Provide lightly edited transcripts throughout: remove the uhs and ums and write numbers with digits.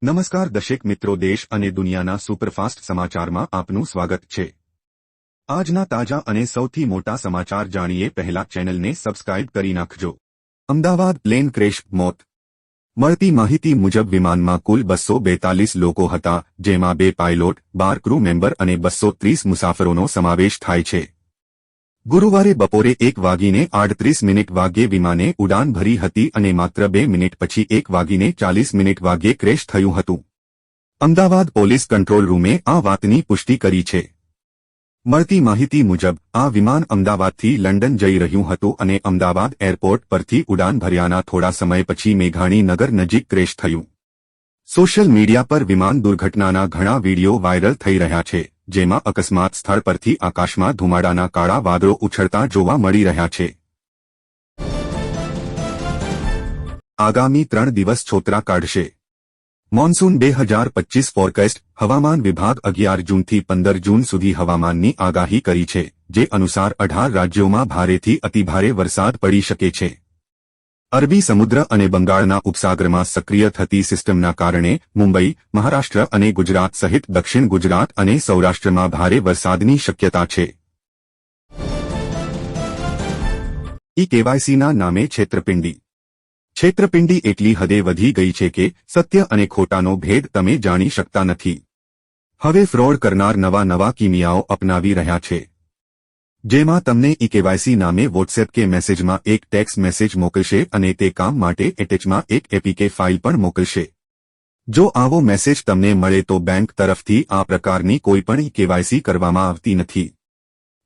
નમસ્કાર દર્શક મિત્રો, દેશ અને દુનિયાના સુપરફાસ્ટ સમાચારમાં આપનું સ્વાગત છે। આજના તાજા અને સૌથી મોટા સમાચાર જાણીએ પહેલા ચેનલને સબસ્ક્રાઇબ કરી નાખજો। અમદાવાદ પ્લેન ક્રેશ, મોત। મળતી માહિતી મુજબ વિમાનમાં કુલ 242 લોકો હતા, જેમાં 2 પાયલોટ, 12 ક્રૂ મેમ્બર અને 230 મુસાફરોનો સમાવેશ થાય છે। ગુરુવારે બપોરે 1:38 વાગ્યે વિમાને ઉડાન ભરી હતી અને માત્ર 2 મિનિટ પછી 1:40 વાગ્યે ક્રેશ થયું હતું। અમદાવાદ પોલીસ કંટ્રોલ રૂમે આ વાતની પુષ્ટિ કરી છે। મળતી માહિતી મુજબ આ વિમાન અમદાવાદથી લંડન જઈ રહ્યું હતું અને અમદાવાદ એરપોર્ટ પરથી ઉડાન ભર્યાના થોડા સમય પછી મેઘાણી નગર નજીક ક્રેશ થયું। સોશિયલ મીડિયા પર વિમાન દુર્ઘટનાના ઘણા વીડિયો વાયરલ થઈ રહ્યા છે, જેમાં અકસ્માત સ્થળ પરથી આકાશમાં ધુમાડાના કાળા વાદળો ઉછળતા જોવા મળી રહ્યા છે। આગામી 3 દિવસ છોતરા કાઢશે। Monsoon 2025 forecast. હવામાન વિભાગ 11 જૂનથી 15 જૂન સુધી હવામાનની આગાહી કરી છે, જે અનુસાર 18 રાજ્યોમાં ભારેથી અતિભારે વરસાદ પડી શકે છે। અરબી સમુદ્ર અને બંગાળના ઉપસાગરમાં સક્રિય થતી સિસ્ટમના કારણે મુંબઈ, મહારાષ્ટ્ર અને ગુજરાત સહિત દક્ષિણ ગુજરાત અને સૌરાષ્ટ્રમાં ભારે વરસાદની શક્યતા છે। ઈ-કેવાયસીના નામે છેતરપિંડી। છેતરપિંડી એટલી હદે વધી ગઈ છે કે સત્ય અને ખોટાનો ભેદ તમે જાણી શકતા નથી। હવે ફ્રોડ કરનાર નવા કિમિયાઓ અપનાવી રહ્યા છે, જેમાં તમને ઈ-કેવાયસી નામે વોટ્સએપ કે મેસેજમાં એક ટેક્સ્ટ મેસેજ મોકલશે અને તે કામ માટે એટેચમાં એક એપીકે ફાઇલ પણ મોકલશે। જો આવો મેસેજ તમને મળે તો બેંક તરફથી આ પ્રકારની કોઈપણ ઈ-કેવાયસી કરવામાં આવતી નથી।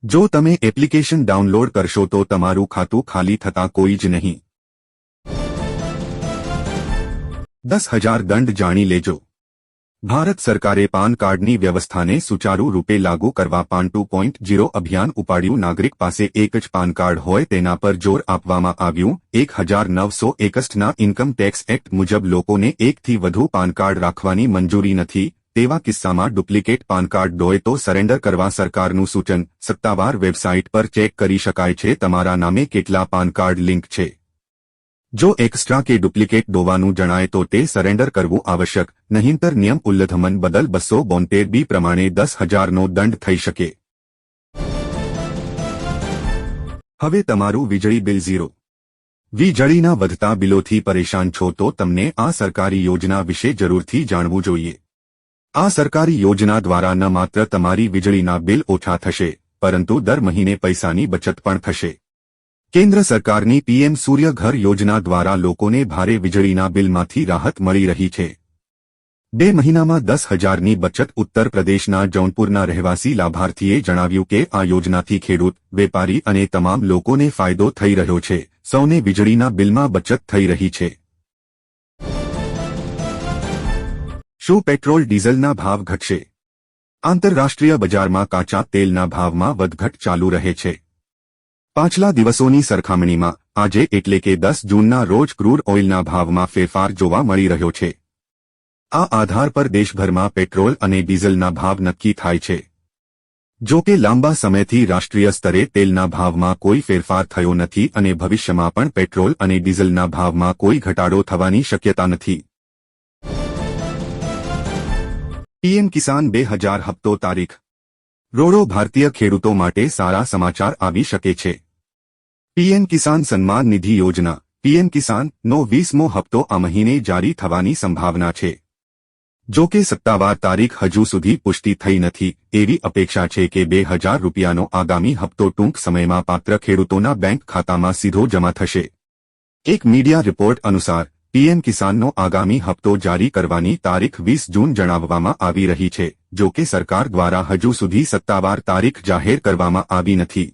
જો તમે એપ્લિકેશન ડાઉનલોડ કરશો તો તમારું ખાતું ખાલી થતા કોઈ જ નહીં। 10,000 દંડ જાણી લેજો। ભારત સરકારે પાન કાર્ડની વ્યવસ્થાને સુચારુ રૂપે લાગુ કરવા પાન 2.0 અભિયાન ઉપાડ્યું। નાગરિક પાસે એક જ પાન કાર્ડ હોય તેના પર જોર આપવામાં આવ્યું। 1961ના ઇન્કમ ટેક્સ એક્ટ મુજબ લોકોને એકથી વધુ પાન કાર્ડ રાખવાની મંજૂરી નથી। તેવા કિસ્સામાં ડુપ્લિકેટ પાન કાર્ડ હોય તો સરેન્ડર કરવા સરકારનું સૂચન। સત્તાવાર વેબસાઇટ પર ચેક કરી શકાય છે તમારા નામે કેટલા પાન કાર્ડ લિંક છે। જો એક્સ્ટ્રા કે ડુપ્લિકેટ દોવાનું જણાય તો તે સરેન્ડર કરવું આવશ્યક, નહીંતર નિયમ ઉલ્લંઘન બદલ 272 બી પ્રમાણે 10,000નો દંડ થઈ શકે। હવે તમારું વીજળી બિલ ઝીરો। વીજળીના વધતા બિલોથી પરેશાન છો તો તમને આ સરકારી યોજના વિશે જરૂરથી જાણવું જોઈએ। આ સરકારી યોજના દ્વારા ન માત્ર તમારી વીજળીના બિલ ઓછા થશે, પરંતુ દર મહિને પૈસાની બચત પણ થશે। કેન્દ્ર સરકારની પીએમ સૂર્ય ઘર યોજના દ્વારા લોકોને ભારે વીજળીના બિલમાંથી રાહત મળી રહી છે। 2 મહિનામાં 10,000ની બચત। ઉત્તર પ્રદેશના જૌનપુરના રહેવાસી લાભાર્થીએ જણાવ્યું કે આ યોજનાથી ખેડૂત, વેપારી અને તમામ લોકોને ફાયદો થઈ રહ્યો છે। સૌને વીજળીના બિલમાં બચત થઈ રહી છે। શું પેટ્રોલ ડીઝલના ભાવ ઘટશે? આંતરરાષ્ટ્રીય બજારમાં કાચા તેલના ભાવમાં વધઘટ ચાલુ રહે છે। પાછલા દિવસોની સરખામણીમાં આજે એટલે કે 10 જૂનના રોજ ક્રૂડ ઓઇલના ભાવમાં ફેરફાર જોવા મળી રહ્યો છે। આ આધાર પર દેશભરમાં પેટ્રોલ અને ડીઝલના ભાવ નક્કી થાય છે। જો કે લાંબા સમયથી રાષ્ટ્રીય સ્તરે તેલના ભાવમાં કોઈ ફેરફાર થયો નથી અને ભવિષ્યમાં પણ પેટ્રોલ અને ડીઝલના ભાવમાં કોઈ ઘટાડો થવાની શક્યતા નથી। પીએમ કિસાન 2000 હપ્તો તારીખ। રોડો ભારતીય ખેડૂતો માટે સારા સમાચાર આવી શકે છે। પીએમ કિસાન સન્માન નિધિ યોજના પીએમ કિસાનનો 20મો હપ્તો આ મહિને જારી થવાની સંભાવના છે। જો કે સત્તાવાર તારીખ હજુ સુધી પુષ્ટિ થઈ નથી। એવી અપેક્ષા છે કે 2000 રૂપિયાનો આગામી હપ્તો ટૂંક સમયમાં પાત્ર ખેડૂતોના બેંક ખાતામાં સીધો જમા થશે। એક મીડિયા રિપોર્ટ અનુસાર પીએમ કિસાનનો આગામી હપ્તો જારી કરવાની તારીખ 20 જૂન જણાવવામાં આવી રહી છે। જો કે સરકાર દ્વારા હજુ સુધી સત્તાવાર તારીખ જાહેર કરવામાં આવી નથી।